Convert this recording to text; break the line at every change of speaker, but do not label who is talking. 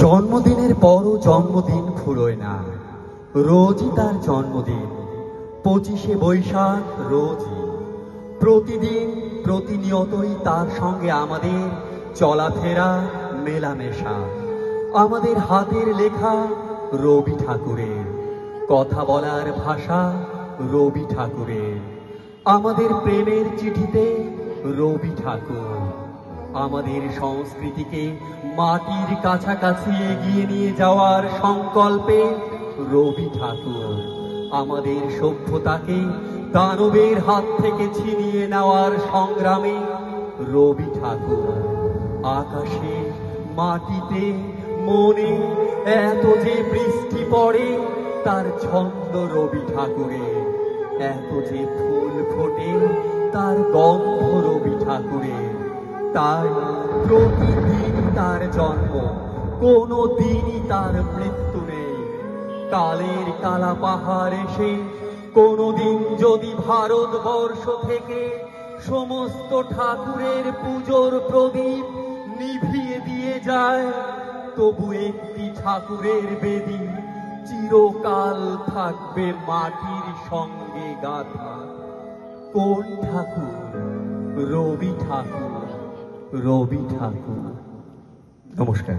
জন্মদিনের পরও জন্মদিন ফুরোয় না, রোজই তার জন্মদিন। 25শে বৈশাখ রোজই, প্রতিদিন প্রতিনিয়তই তার সঙ্গে আমাদের চলাফেরা, মেলামেশা। আমাদের হাতের লেখা রবি ঠাকুরের, কথা বলার ভাষা রবি ঠাকুরের, আমাদের প্রেমের চিঠিতে রবি ঠাকুর, আমাদের সংস্কৃতিকে মাটির কাছাকাছি এগিয়ে নিয়ে যাওয়ার সংকল্পে রবি ঠাকুর, আমাদের সভ্যতাকে দানবের হাত থেকে ছিনিয়ে নেওয়ার সংগ্রামে রবি ঠাকুর। আকাশে, মাটিতে, মনে এত যে বৃষ্টি পড়ে তার ছন্দ রবি ঠাকুরের, এত যে ফুল ফোটে তার গন্ধ রবি ঠাকুরের। তাই প্রতিদিন তার জন্ম, কোনো দিনই তার মৃত্যু নেই। কালের কালা পাহাড় এসে কোনোদিন যদি ভারতবর্ষ থেকে সমস্ত ঠাকুরের পুজোর প্রদীপ নিভিয়ে দিয়ে যায়, তবু একটি ঠাকুরের বেদি চিরকাল থাকবে মাটির সঙ্গে গাঁথা। কোন ঠাকুর? রবি ঠাকুর, রবি ঠাকুর। নমস্কার।